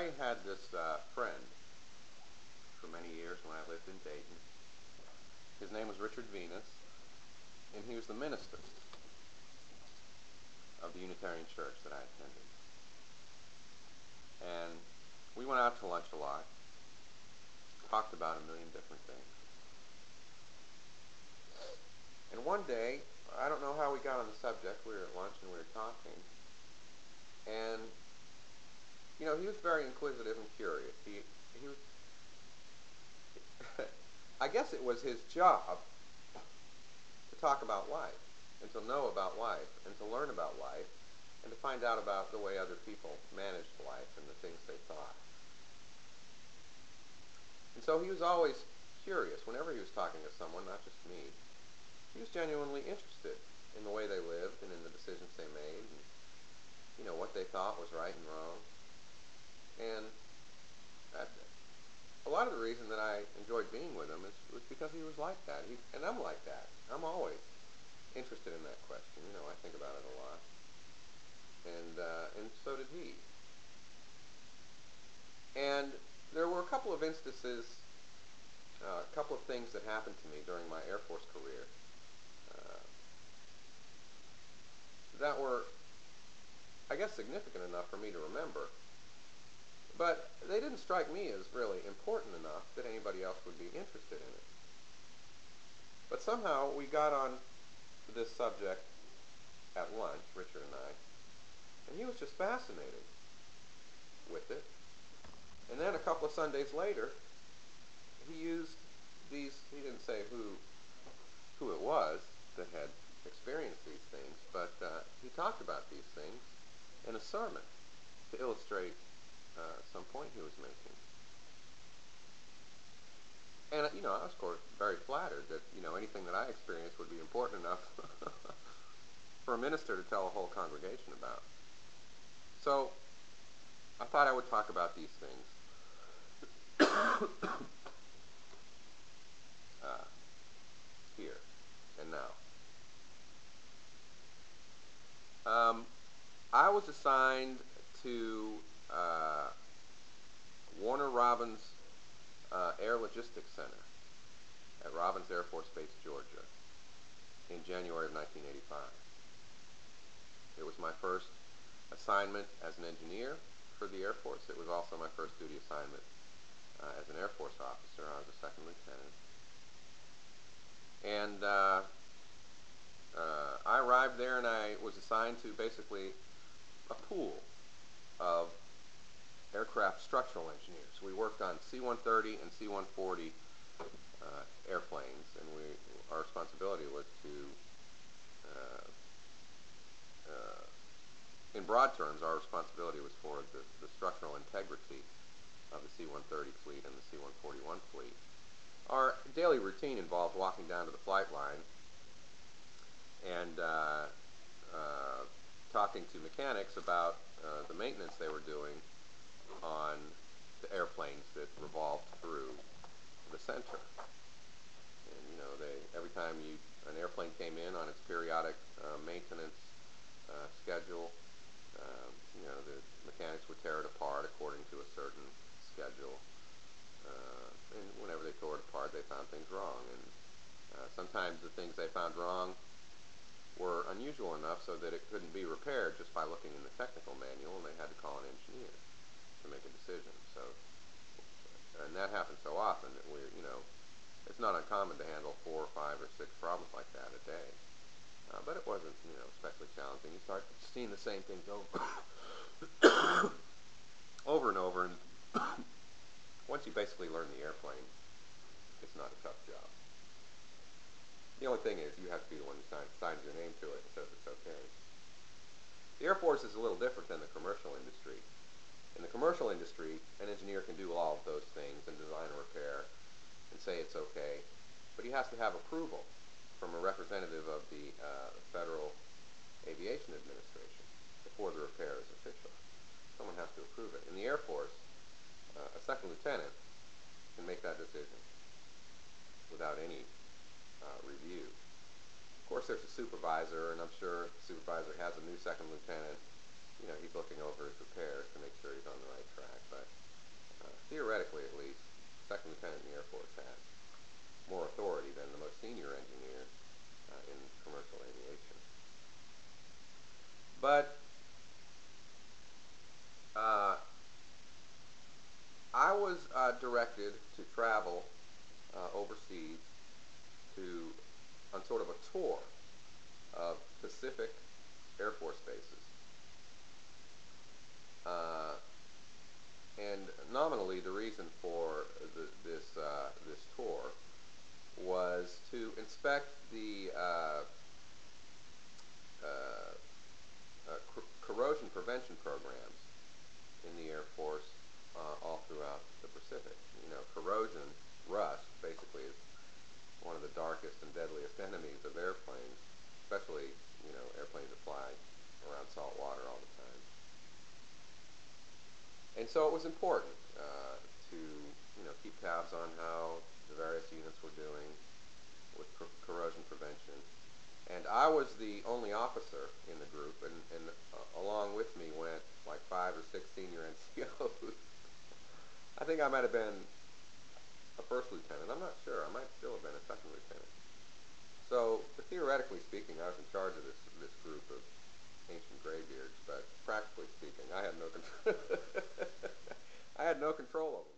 I had this friend for many years when I lived in Dayton. His name was Richard Venus, and he was the minister of the Unitarian Church that I attended. And we went out to lunch a lot, talked about a million different things. And one day, I don't know how we got on the subject, we were at lunch and we were talking, and you know, he was very inquisitive and curious. He was, I guess it was his job to talk about life, and to know about life, and to learn about life, and to find out about the way other people managed life and the things they thought. And so he was always curious whenever he was talking to someone, not just me. He was genuinely interested in the way they lived and in the decisions they made, and you know, what they thought was right and wrong. And a lot of the reason that I enjoyed being with him was because he was like that. And I'm like that. I'm always interested in that question. You know, I think about it a lot. And so did he. And there were a couple of instances, a couple of things that happened to me during my Air Force career that were, I guess, significant enough for me to remember. But they didn't strike me as really important enough that anybody else would be interested in it. But somehow we got on this subject at lunch, Richard and I, and he was just fascinated with it. And then a couple of Sundays later, he used these, he didn't say who it was that had experienced these things, but he talked about these things in a sermon to illustrate some point he was making. And, you know, I was, of course, very flattered that, you know, anything that I experienced would be important enough for a minister to tell a whole congregation about. So I thought I would talk about these things here and now. I was assigned to Warner Robins Air Logistics Center at Robins Air Force Base, Georgia, in January of 1985. It was my first assignment as an engineer for the Air Force. It was also my first duty assignment as an Air Force officer. I was a second lieutenant. And I arrived there and I was assigned to basically a pool of aircraft structural engineers. We worked on C-130 and C-140 airplanes, and our responsibility was to, in broad terms, our responsibility was for the structural integrity of the C-130 fleet and the C-141 fleet. Our daily routine involved walking down to the flight line and talking to mechanics about the maintenance they were doing on the airplanes that revolved through the center. And you know, every time an airplane came in on its periodic maintenance schedule, you know, the mechanics would tear it apart according to a certain schedule. And whenever they tore it apart, they found things wrong. And sometimes the things they found wrong were unusual enough so that it couldn't be repaired just by looking in the technical manual, and they had to call an engineer to make a decision. So, and that happens so often that you know, it's not uncommon to handle 4 or 5 or 6 problems like that a day. But it wasn't, you know, especially challenging. You start seeing the same things over, over and over, and once you basically learn the airplane, it's not a tough job. The only thing is, you have to be the one who signs your name to it and says it's okay. The Air Force is a little different than the commercial industry. In the commercial industry, an engineer can do all of those things and design a repair and say it's okay, but he has to have approval from a representative of the Federal Aviation Administration before the repair is official. Someone has to approve it. In the Air Force, a second lieutenant can make that decision without any review. Of course, there's a supervisor, and I'm sure the supervisor has a new second lieutenant. You know, he's looking over his repairs to make sure he's on the right track. But theoretically at least, second lieutenant in the Air Force has more authority than the most senior engineer in commercial aviation. But I was directed to travel overseas to on sort of a tour of Pacific Air Force bases. Uh, and nominally, the reason for this tour was to inspect the uh, corrosion prevention programs in the Air Force all throughout the Pacific. You know, corrosion, rust, basically is one of the darkest and deadliest enemies of airplanes, especially, you know, airplanes that fly around salt water all the time. And so it was important to, you know, keep tabs on how the various units were doing with corrosion prevention. And I was the only officer in the group, and along with me went like 5 or 6 senior NCOs. I think I might have been a first lieutenant. I'm not sure. I might still have been a second lieutenant. So, theoretically speaking, I was in charge of this group of ancient graybeards, but practically speaking, I had no control. I had no control over them.